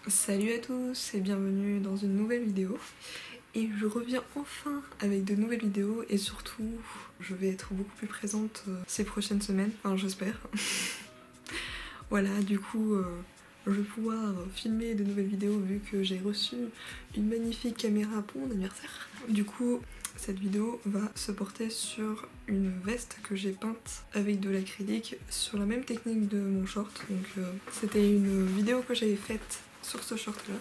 Salut à tous et bienvenue dans une nouvelle vidéo. Et je reviens enfin avec de nouvelles vidéos et surtout je vais être beaucoup plus présente ces prochaines semaines, enfin j'espère. Voilà, du coup je vais pouvoir filmer de nouvelles vidéos vu que j'ai reçu une magnifique caméra pour mon anniversaire. Du coup cette vidéo va se porter sur une veste que j'ai peinte avec de l'acrylique sur la même technique de mon short. Donc c'était une vidéo que j'avais faite sur ce short là.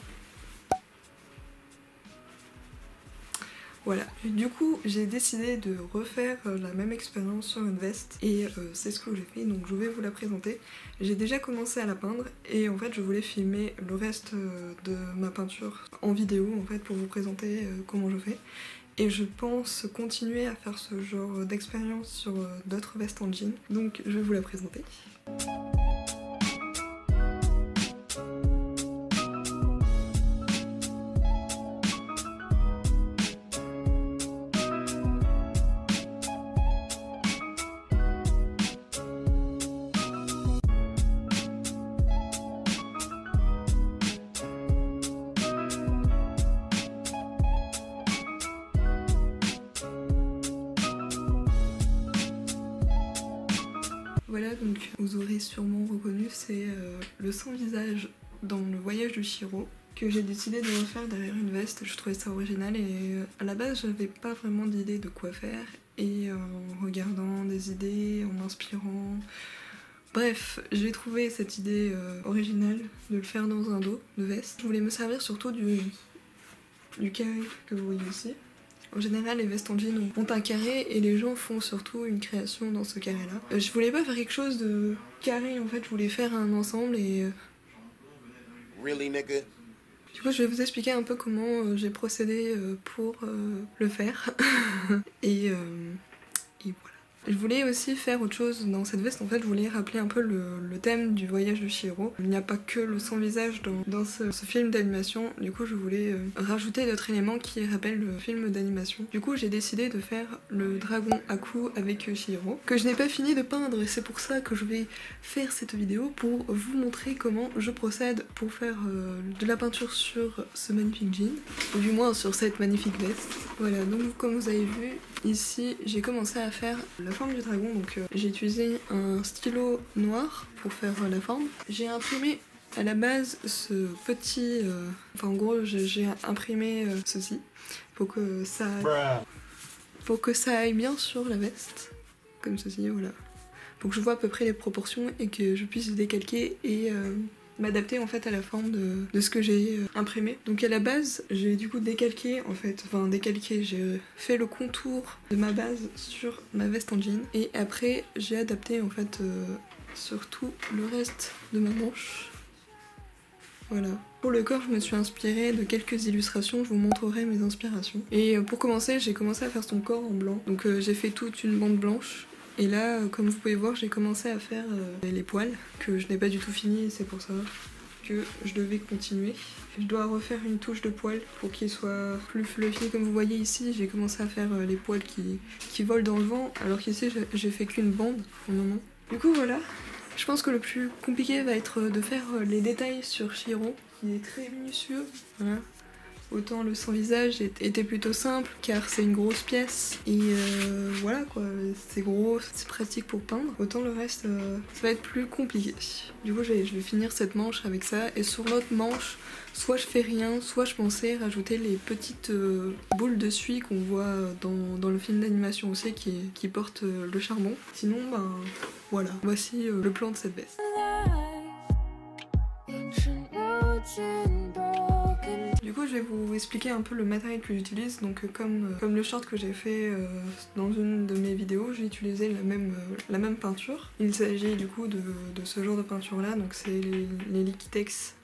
Voilà, du coup j'ai décidé de refaire la même expérience sur une veste et c'est ce que j'ai fait, donc je vais vous la présenter. J'ai déjà commencé à la peindre et en fait je voulais filmer le reste de ma peinture en vidéo en fait pour vous présenter comment je fais. Et je pense continuer à faire ce genre d'expérience sur d'autres vestes en jean, donc je vais vous la présenter. Voilà, donc vous aurez sûrement reconnu, c'est le sans-visage dans le voyage de Chihiro que j'ai décidé de refaire derrière une veste. Je trouvais ça original et à la base j'avais pas vraiment d'idée de quoi faire et en regardant des idées, en m'inspirant, bref, j'ai trouvé cette idée originale de le faire dans un dos de veste. Je voulais me servir surtout du carré que vous voyez ici. En général, les vestes en jean ont un carré et les gens font surtout une création dans ce carré-là. Je voulais pas faire quelque chose de carré, en fait, je voulais faire un ensemble et... Really, nigga? Du coup, je vais vous expliquer un peu comment j'ai procédé pour le faire. et voilà. Je voulais aussi faire autre chose dans cette veste, en fait je voulais rappeler un peu le thème du voyage de Chihiro. Il n'y a pas que le sans-visage dans ce film d'animation, du coup je voulais rajouter d'autres éléments qui rappellent le film d'animation. Du coup j'ai décidé de faire le dragon Aku avec Chihiro, que je n'ai pas fini de peindre et c'est pour ça que je vais faire cette vidéo pour vous montrer comment je procède pour faire de la peinture sur ce magnifique jean, ou du moins sur cette magnifique veste. Voilà, donc comme vous avez vu, ici j'ai commencé à faire la forme du dragon, donc j'ai utilisé un stylo noir pour faire la forme. J'ai imprimé à la base ce petit... enfin en gros j'ai imprimé ceci pour que ça aille bien sur la veste, comme ceci, voilà. Pour que je vois à peu près les proportions et que je puisse décalquer et m'adapter en fait à la forme de ce que j'ai imprimé. Donc à la base j'ai du coup décalqué en fait, j'ai fait le contour de ma base sur ma veste en jean et après j'ai adapté en fait sur tout le reste de ma manche. Voilà. Pour le corps je me suis inspirée de quelques illustrations, je vous montrerai mes inspirations. Et pour commencer j'ai commencé à faire son corps en blanc, donc j'ai fait toute une bande blanche. Et là, comme vous pouvez voir, j'ai commencé à faire les poils, que je n'ai pas du tout fini, et c'est pour ça que je devais continuer. Je dois refaire une touche de poils pour qu'il soit plus fluffy. Comme vous voyez ici, j'ai commencé à faire les poils qui volent dans le vent, alors qu'ici j'ai fait qu'une bande pour le moment. Du coup voilà, je pense que le plus compliqué va être de faire les détails sur Chihiro, qui est très minutieux, voilà. Autant le sans-visage était plutôt simple car c'est une grosse pièce et voilà quoi, c'est gros, c'est pratique pour peindre. Autant le reste, ça va être plus compliqué. Du coup je vais finir cette manche avec ça et sur l'autre manche, soit je fais rien, soit je pensais rajouter les petites boules de suie qu'on voit dans le film d'animation aussi qui portent le charbon. Sinon ben voilà, voici le plan de cette veste. Du coup je vais vous expliquer un peu le matériel que j'utilise. Donc comme le short que j'ai fait dans une de mes vidéos, j'ai utilisé la même peinture. Il s'agit du coup de ce genre de peinture là, donc c'est les Liquitex.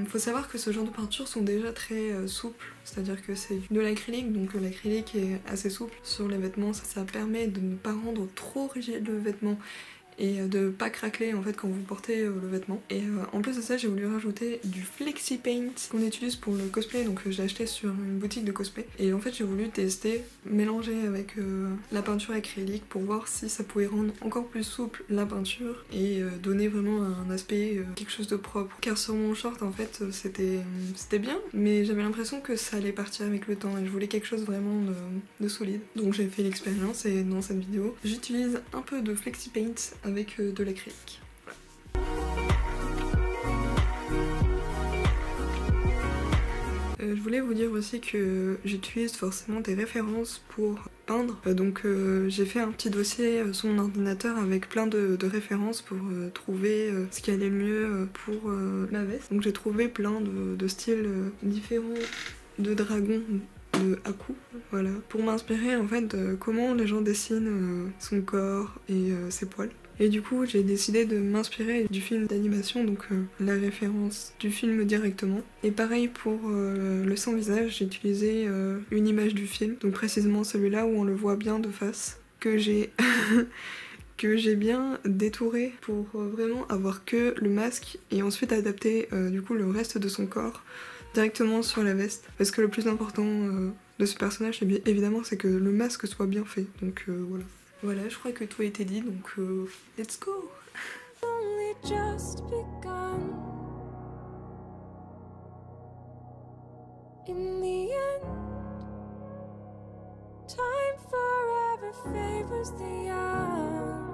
Faut savoir que ce genre de peintures sont déjà très souples, c'est-à-dire que c'est de l'acrylique, donc l'acrylique est assez souple sur les vêtements, ça permet de ne pas rendre trop rigide le vêtement et de pas craquer en fait quand vous portez le vêtement. Et en plus de ça, j'ai voulu rajouter du Flexi Paint qu'on utilise pour le cosplay, donc je l'ai acheté sur une boutique de cosplay. Et en fait, j'ai voulu tester, mélanger avec la peinture acrylique pour voir si ça pouvait rendre encore plus souple la peinture et donner vraiment un aspect, quelque chose de propre. Car sur mon short, en fait, c'était bien, mais j'avais l'impression que ça allait partir avec le temps et je voulais quelque chose vraiment de solide. Donc j'ai fait l'expérience et dans cette vidéo, j'utilise un peu de Flexi Paint avec de l'acrylique. Je voulais vous dire aussi que j'utilise forcément des références pour peindre. Donc j'ai fait un petit dossier sur mon ordinateur avec plein de références pour trouver ce qui allait le mieux pour ma veste. Donc j'ai trouvé plein de styles différents de dragons, de Haku, voilà, pour m'inspirer en fait de comment les gens dessinent son corps et ses poils. Et du coup, j'ai décidé de m'inspirer du film d'animation, donc la référence du film directement. Et pareil pour le sans-visage, j'ai utilisé une image du film, donc précisément celui-là où on le voit bien de face, que j'ai que j'ai bien détouré pour vraiment avoir que le masque et ensuite adapter du coup le reste de son corps directement sur la veste. Parce que le plus important de ce personnage, évidemment, c'est que le masque soit bien fait, donc voilà. Voilà, je crois que tout a été dit, donc let's go! Only just begun. In the end, time forever favors the young.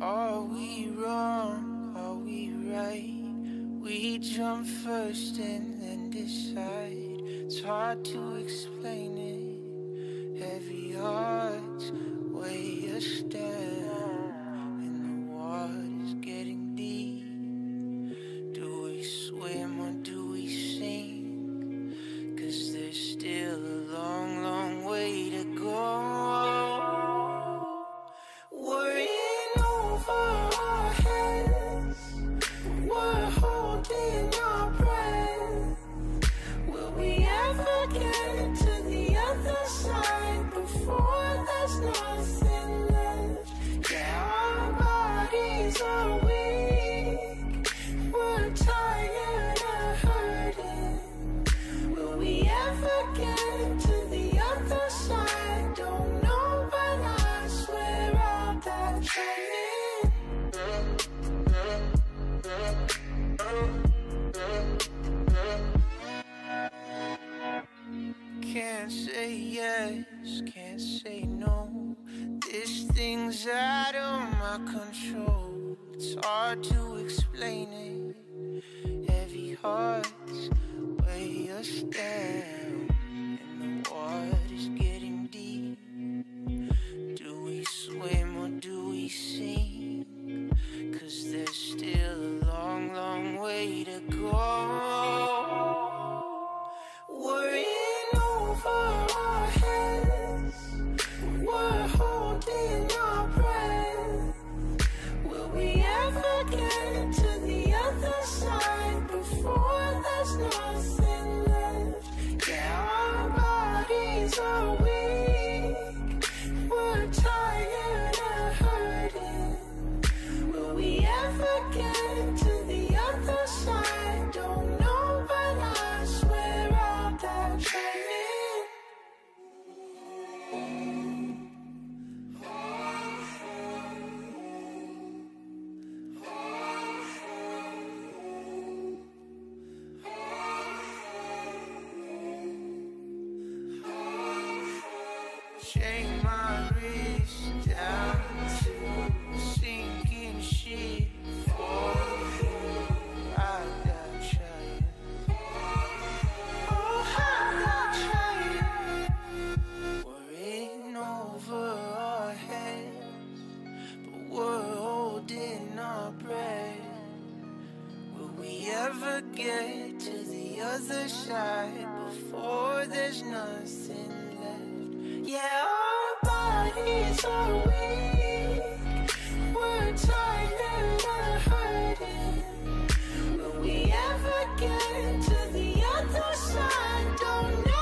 Are we wrong? Are we right? We jump first and then decide. It's hard to explain it. Heavy hearts weigh us down, and the water's getting deep. Do we swim or do we sink? 'Cause there's still a long, long way to go. Can't say yes, can't say no. This thing's out of my control. It's hard to explain it. Heavy hearts weigh us down, and the water's getting deep. Do we swim or do we sink? 'Cause there's still a long, long way to go. Yeah. get to the other side before there's nothing left. Yeah, our bodies are weak, we're tired of hurting. Will we ever get to the other side? Don't know.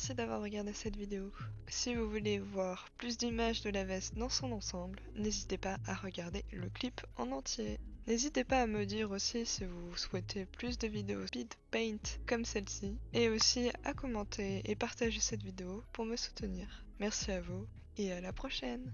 Merci d'avoir regardé cette vidéo. Si vous voulez voir plus d'images de la veste dans son ensemble, n'hésitez pas à regarder le clip en entier. N'hésitez pas à me dire aussi si vous souhaitez plus de vidéos speed paint comme celle-ci, et aussi à commenter et partager cette vidéo pour me soutenir. Merci à vous et à la prochaine!